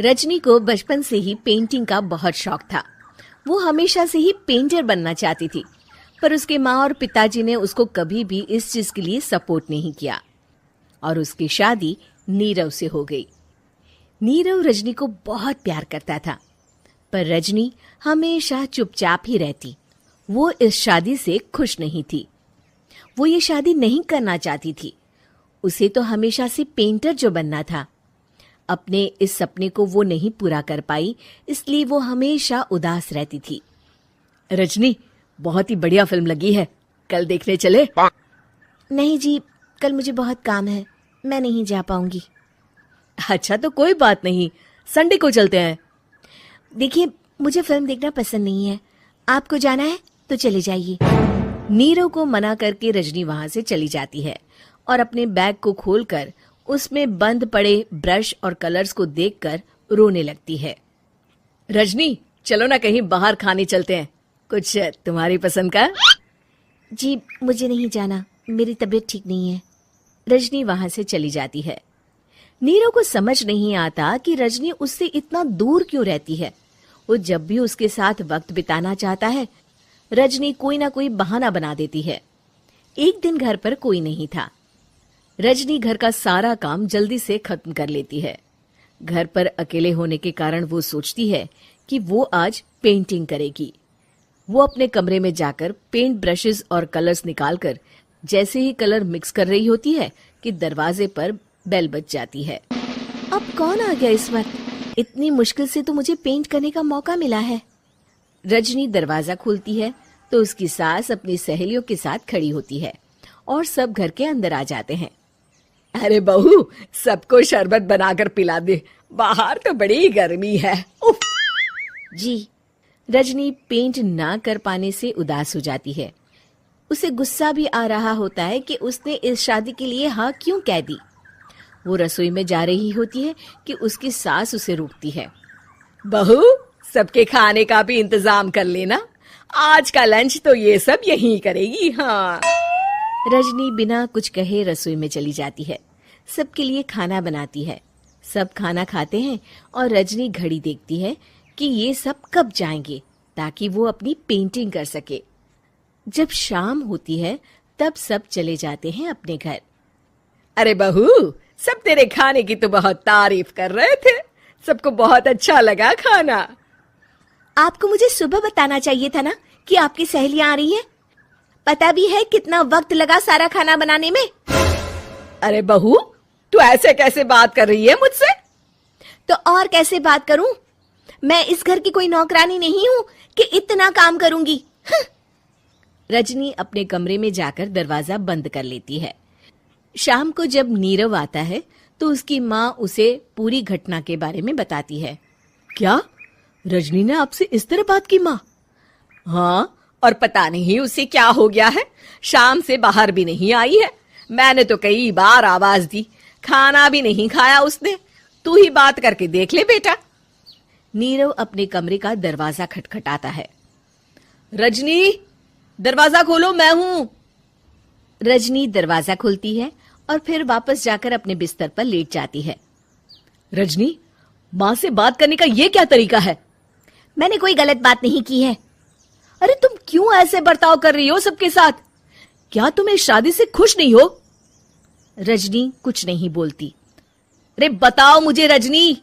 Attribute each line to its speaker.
Speaker 1: रजनी को बचपन से ही पेंटिंग का बहुत शौक था। वो हमेशा से ही पेंटर बनना चाहती थी, पर उसके माँ और पिताजी ने उसको कभी भी इस चीज के लिए सपोर्ट नहीं किया और उसकी शादी नीरव से हो गई। नीरव रजनी को बहुत प्यार करता था, पर रजनी हमेशा चुपचाप ही रहती। वो इस शादी से खुश नहीं थी। वो ये शादी नहीं करना चाहती थी। उसे तो हमेशा से पेंटर जो बनना था। अपने इस सपने को वो नहीं पूरा कर पाई, इसलिए वो हमेशा उदास रहती थी।
Speaker 2: रजनी, बहुत ही बढ़िया फिल्म लगी है, कल देखने चले?
Speaker 1: नहीं जी, कल मुझे बहुत काम है, मैं नहीं जा पाऊंगी।
Speaker 2: अच्छा तो कोई बात नहीं, संडे को चलते हैं।
Speaker 1: देखिए, मुझे फिल्म देखना पसंद नहीं है। आपको जाना है तो चले जाइए।
Speaker 2: नीरव को मना करके रजनी वहां से चली जाती है और अपने बैग को खोलकर उसमें बंद पड़े ब्रश और कलर्स को देखकर रोने लगती है। रजनी, चलो ना कहीं बाहर खाने चलते हैं, कुछ तुम्हारी पसंद का।
Speaker 1: जी, मुझे नहीं जाना, मेरी तबीयत ठीक नहीं है।
Speaker 2: रजनी वहां से चली जाती है। नीरव को समझ नहीं आता कि रजनी उससे इतना दूर क्यों रहती है। वो जब भी उसके साथ वक्त बिताना चाहता है, रजनी कोई ना कोई बहाना बना देती है। एक दिन घर पर कोई नहीं था। रजनी घर का सारा काम जल्दी से खत्म कर लेती है। घर पर अकेले होने के कारण वो सोचती है कि वो आज पेंटिंग करेगी। वो अपने कमरे में जाकर पेंट ब्रशेस और कलर्स निकालकर जैसे ही कलर मिक्स कर रही होती है कि दरवाजे पर बेल बज जाती है।
Speaker 1: अब कौन आ गया इस वक्त? इतनी मुश्किल से तो मुझे पेंट करने का मौका मिला है।
Speaker 2: रजनी दरवाजा खोलती है तो उसकी सास अपनी सहेलियों के साथ खड़ी होती है और सब घर के अंदर आ जाते हैं। अरे बहू, सबको शरबत बनाकर पिला दे, बाहर तो बड़ी गर्मी है। उफ।
Speaker 1: जी।
Speaker 2: रजनी पेंट ना कर पाने से उदास हो जाती है। उसे गुस्सा भी आ रहा होता है कि उसने इस शादी के लिए हाँ क्यों कह दी। वो रसोई में जा रही होती है कि उसकी सास उसे रोकती है। बहू, सबके खाने का भी इंतजाम कर लेना, आज का लंच तो ये सब यहीं करेगी। हाँ। रजनी बिना कुछ कहे रसोई में चली जाती है। सबके लिए खाना बनाती है। सब खाना खाते हैं और रजनी घड़ी देखती है कि ये सब कब जाएंगे ताकि वो अपनी पेंटिंग कर सके। जब शाम होती है तब सब चले जाते हैं अपने घर। अरे बहू, सब तेरे खाने की तो बहुत तारीफ कर रहे थे, सबको बहुत अच्छा लगा खाना।
Speaker 1: आपको मुझे सुबह बताना चाहिए था ना कि आपकी सहेलियां आ रही हैं। पता भी है कितना वक्त लगा सारा खाना बनाने में।
Speaker 2: अरे बहू, तू ऐसे कैसे बात कर रही है मुझसे?
Speaker 1: तो और कैसे बात करूं? मैं इस घर की कोई नौकरानी नहीं हूं कि इतना काम करूंगी।
Speaker 2: रजनी अपने कमरे में जाकर दरवाजा बंद कर लेती है। शाम को जब नीरव आता है तो उसकी माँ उसे पूरी घटना के बारे में बताती है। क्या रजनी ने आपसे इस तरह बात की माँ? हाँ, और पता नहीं उसे क्या हो गया है, शाम से बाहर भी नहीं आई है। मैंने तो कई बार आवाज दी, खाना भी नहीं खाया उसने। तू ही बात करके देख ले बेटा। नीरव अपने कमरे का दरवाजा खटखटाता है। रजनी, दरवाजा खोलो, मैं हूं। रजनी दरवाजा खोलती है और फिर वापस जाकर अपने बिस्तर पर लेट जाती है। रजनी, माँ से बात करने का ये क्या तरीका है?
Speaker 1: मैंने कोई गलत बात नहीं की है।
Speaker 2: अरे तुम क्यों ऐसे बर्ताव कर रही हो सबके साथ? क्या तुम इस शादी से खुश नहीं हो? रजनी कुछ नहीं बोलती। अरे बताओ मुझे रजनी,